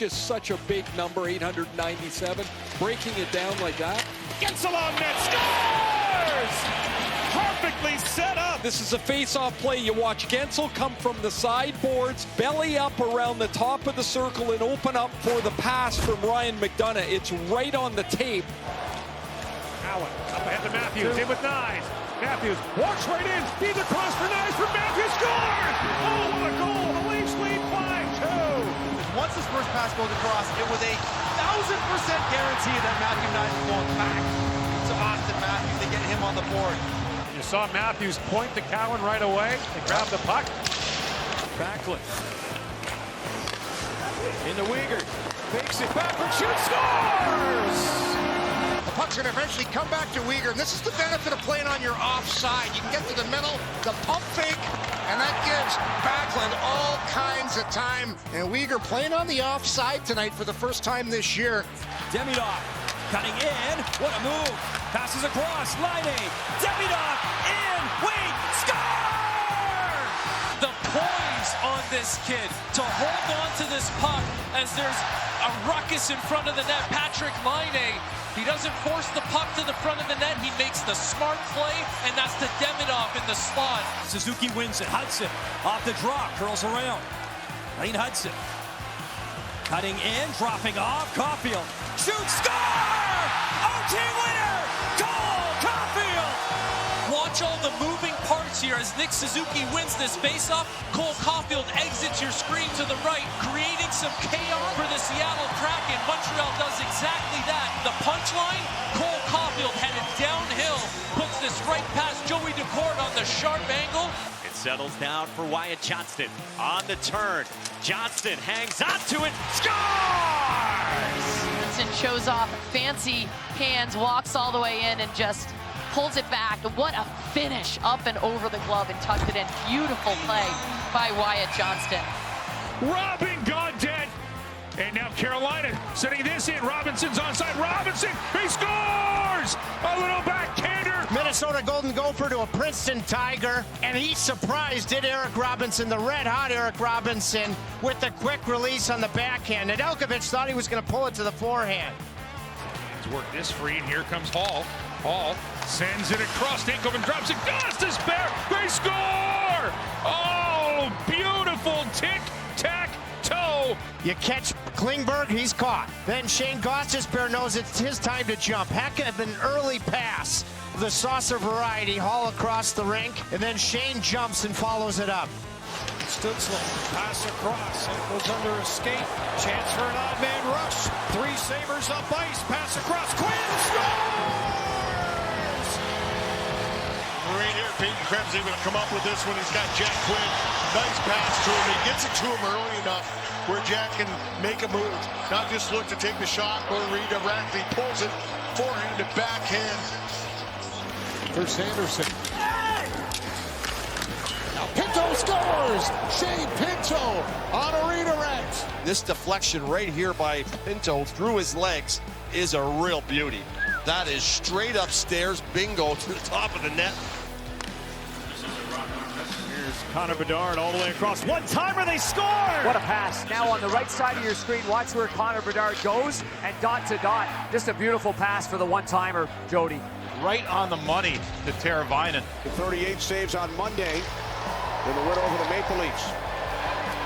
just such a big number, 897. Breaking it down like that. Gets along net, scores! Perfectly set up. This is a face-off play. You watch Guentzel come from the sideboards, belly up around the top of the circle and open up for the pass from Ryan McDonagh. It's right on the tape. Allen up ahead to Matthews, in with Knies. Matthews walks right in, feeds across for Knies for Matthews, scores! Oh, what a goal! The Leafs lead 5-2. Once this first pass goes across, it was a 1,000% guarantee that Matthew Knies was going back to Austin Matthews to get him on the board. You saw Matthews point to Cowan right away and grab the puck. Backlund. Into Weegar. Fakes it backward, shoots, scores! The puck's going to eventually come back to Weegar, and this is the benefit of playing on your offside. You can get to the middle, the pump fake, and that gives Backlund all kinds of time. And Weegar playing on the offside tonight for the first time this year. Demidov cutting in. What a move. Passes across. Laine. Demidov in. Wait. Score! The poise on this kid to hold on to this puck as there's a ruckus in front of the net. Patrick Laine, he doesn't force the puck to the front of the net. He makes the smart play, and that's to Demidov in the slot. Suzuki wins it. Hudson off the draw. Curls around. Lane Hudson. Cutting in. Dropping off. Caulfield. Shoots. Score! OT winner! Goal! Caulfield! Watch all the moving parts here as Nick Suzuki wins this faceoff. Cole Caulfield exits your screen to the right, creating some chaos for the Seattle Kraken. Montreal does exactly that. The punchline, Cole Caulfield headed downhill, puts this right past Joey Daccord on the sharp angle. It settles down for Wyatt Johnston on the turn. Johnston hangs onto it, scores! Shows off fancy hands, walks all the way in and just pulls it back. What a finish up and over the glove and tucked it in. Beautiful play by Wyatt Johnston. Robin gone dead. And now Carolina setting this in. Robinson's onside. Robinson, he scores! A little backhander. Minnesota Golden Gopher to a Princeton Tiger, and he surprised it, Eric Robinson, the red-hot Eric Robinson, with the quick release on the backhand. Nedeljkovic thought he was going to pull it to the forehand. He's worked this free, and here comes Hall. Hall sends it across. Dinkelman drops it. Goes to spare. They score! Oh, beautiful tic-tac-toe. You catch Klingberg, he's caught. Then Shane Gostisbehere knows it's his time to jump. Heck of an early pass. The saucer variety, Hall across the rink, and then Shane jumps and follows it up. Stutzle, pass across, it goes under a skate, chance for an odd man rush, three Sabres up ice, pass across, Quinn scores! Right here, Peyton Krebs able to come up with this one. He's got Jack Quinn, nice pass to him, he gets it to him early enough where Jack can make a move, not just look to take the shot or redirect, he pulls it forehand to backhand. For Sanderson. Now Pinto scores! Shane Pinto on a redirect. This deflection right here by Pinto through his legs is a real beauty. That is straight upstairs, bingo, to the top of the net. Here's Connor Bedard all the way across. One-timer, they score! What a pass. Now on the right side of your screen, watch where Connor Bedard goes, and dot to dot. Just a beautiful pass for the one-timer, Jody. Right on the money to Teravainen. 38 saves on Monday in the win over the Maple Leafs.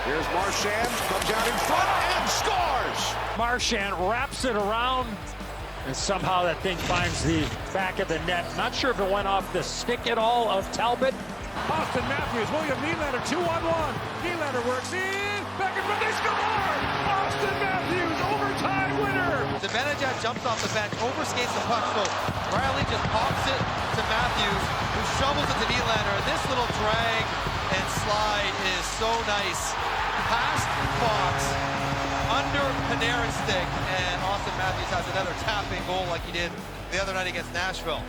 Here's Marchand, comes out in front and scores! Marchand wraps it around, and somehow that thing finds the back of the net. Not sure if it went off the stick at all of Talbot. Austin Matthews, William Nylander, 2-on-1. Nylander works in, back in front, they score! Austin Matthews, overtime winner! Zibanejad jumps off the bench, overskates the puck, so Riley just pops it to Matthews, who shovels it to Nylander, and this little drag and slide is so nice. Past Fox, under Panarin's stick, and Austin Matthews has another tapping goal like he did the other night against Nashville.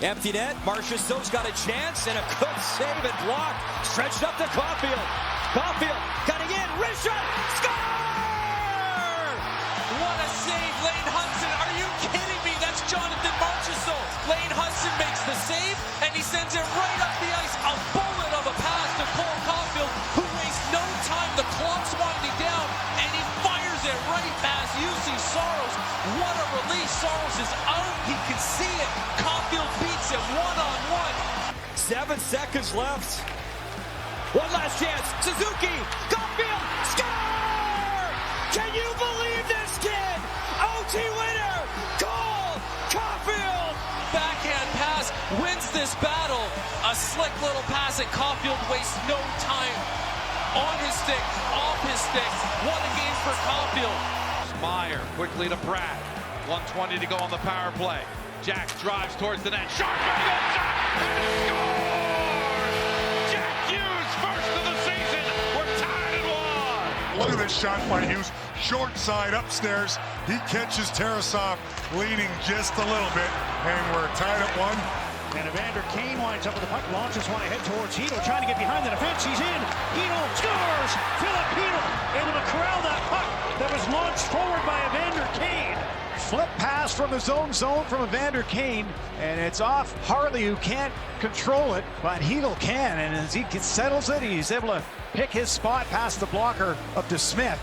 Empty net, Marchessault's got a chance, and a good save and block. Stretched up to Caulfield. Caulfield cutting in, wrist shot, score! What a save, Lane Hudson. Are you kidding me? That's Jonathan Marchessault. Lane Hudson makes the save, and he sends it right up the ice. A bullet of a pass to Cole Caulfield, who wastes no time. The clock's winding down, and he fires it right pass. UC Saros, what a release. Saros is out. He can see it. Caulfield beats him one-on-one. 7 seconds left. One last chance. Suzuki, Caulfield, score! Can you believe this kid? OT winner, Cole Caulfield. Backhand pass wins this battle. A slick little pass, and Caulfield wastes no time. On his stick, off his stick. What a game for Caulfield. Meyer quickly to Pratt. 1:20 to go on the power play. Jack drives towards the net. Shot, shot, and scores! Jack Hughes, first of the season. We're tied at 1. Look at this shot by Hughes. Short side upstairs. He catches Tarasov leaning just a little bit, and we're tied at 1. And Evander Kane winds up with the puck, launches one ahead towards Hito, trying to get behind the defense. He's in. Hito scores. Filipino able to corral that puck that was launched forward by Evander Kane. Flip pass from his own zone from Evander Kane, and it's off Harley, who can't control it, but Hito can. And as he settles it, he's able to pick his spot past the blocker of DeSmith.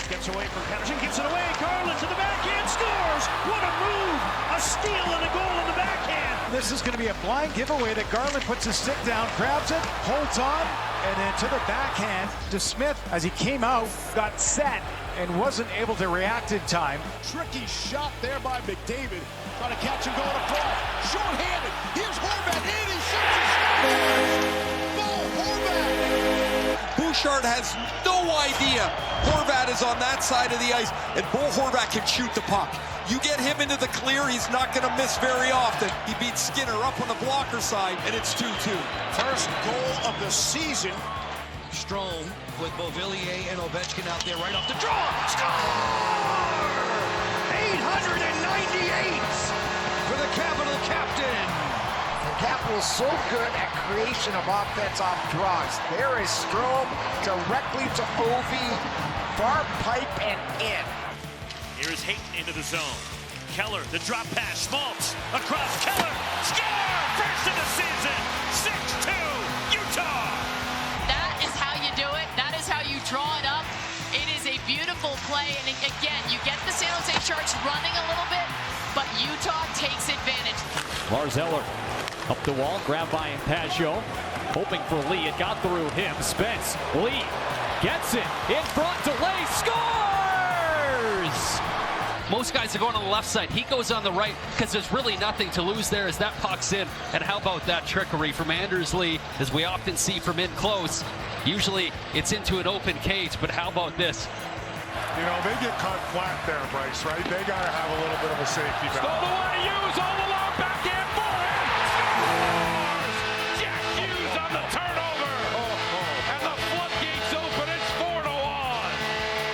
Gets away from Pettersson, gives it away. Garland to the backhand, scores! What a move! A steal and a goal in the backhand. This is going to be a blind giveaway that Garland puts his stick down, grabs it, holds on, and then to the backhand. DeSmith, as he came out, got set and wasn't able to react in time. Tricky shot there by McDavid. Trying to catch him going across. Short-handed. Here's Horvat in. He shoots his Bo Horvat. Bouchard has no idea Horvat is on that side of the ice, and Bo Horvat can shoot the puck. You get him into the clear, he's not going to miss very often. He beats Skinner up on the blocker side, and it's 2-2. First goal of the season. Strome with Beauvillier and Ovechkin out there right off the draw. Score! 898 for the Capital captain. The Capitals so good at creation of offense off draws. There is Strome directly to Ovi, far pipe and in. Here's Hayton into the zone. Keller, the drop pass, Schmaltz across Keller. Score! First of the season. 6-2, Utah. That is how you do it. That is how you draw it up. It is a beautiful play. And again, you get the San Jose Sharks running a little bit, but Utah takes advantage. Lars Eller up the wall, grabbed by Impasio. Hoping for Lee. It got through him. Spence. Lee gets it. In front. Delay. Scores! Most guys are going on the left side. He goes on the right because there's really nothing to lose there as that puck's in. And how about that trickery from Anders Lee, as we often see from in close. Usually it's into an open cage, but how about this? You know, they get caught flat there, Bryce, right? They got to have a little bit of a safety valve. Stole away, Hughes all along, backhand forehand. Scores! Jack Hughes on the turnover. And the floodgates open. It's 4-1.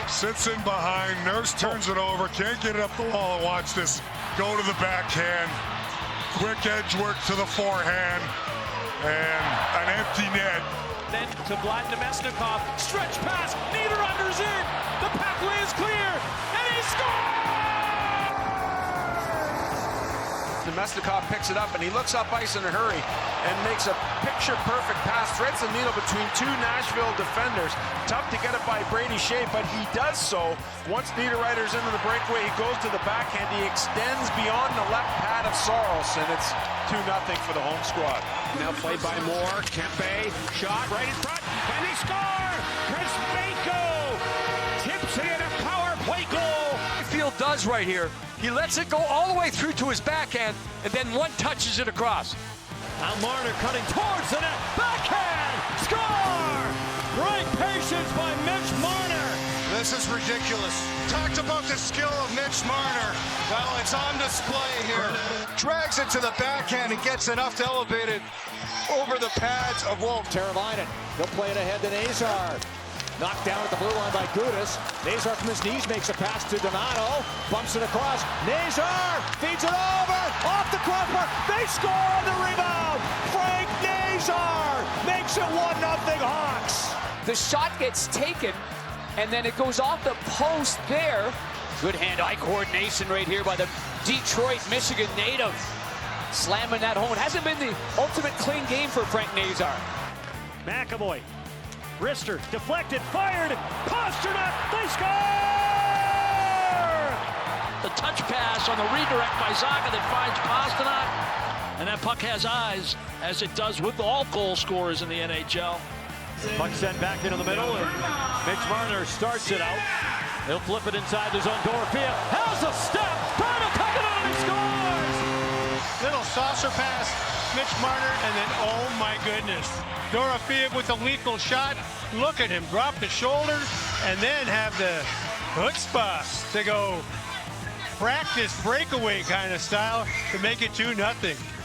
Sits in behind, Nurse turns it over, can't get it up the wall, and watch this go to the backhand. Quick edge work to the forehand, and an empty net. Then to Vlad Nemesnikov, stretch pass, Niederunder's in, the pathway is clear, and he scores! Nemesnikov picks it up, and he looks up ice in a hurry and makes a picture-perfect pass. Threads the needle between two Nashville defenders. Tough to get it by Brady Shea, but he does so. Once Niederreiter's into the breakaway, he goes to the backhand. He extends beyond the left pad of Saros, and it's 2-0 for the home squad. Now played by Moore. Kempe, shot right in front, and they score! Kuzmenko tips it in a power play goal. Field does right here. He lets it go all the way through to his backhand, and then one touches it across. Now Marner cutting towards the net. Backhand! Score! Great patience by Mitch Marner. This is ridiculous. Talked about the skill of Mitch Marner. Well, it's on display here. Drags it to the backhand and gets enough to elevate it over the pads of Wolf. Teravainen, he'll play it ahead to Nazar. Knocked down at the blue line by Gudas. Nazar from his knees makes a pass to Donato. Bumps it across. Nazar feeds it over. Off the crossbar. They score on the rebound. Frank Nazar makes it 1-0 Hawks. The shot gets taken, and then it goes off the post there. Good hand-eye coordination right here by the Detroit, Michigan native. Slamming that home. It hasn't been the ultimate clean game for Frank Nazar. McAvoy Rister deflected, fired. Pastrnak, they score! The touch pass on the redirect by Zaga that finds Pastrnak. And that puck has eyes, as it does with all goal scorers in the NHL. Puck sent back into the middle, and Mitch Marner starts it out. He'll flip it inside the zone. Dorofeev has a step. Brandon Coconut, he scores! Little saucer pass, Mitch Marner, and then, oh my goodness, Dorofeev with a lethal shot. Look at him drop the shoulder and then have the chutzpah to go practice breakaway kind of style to make it 2-0.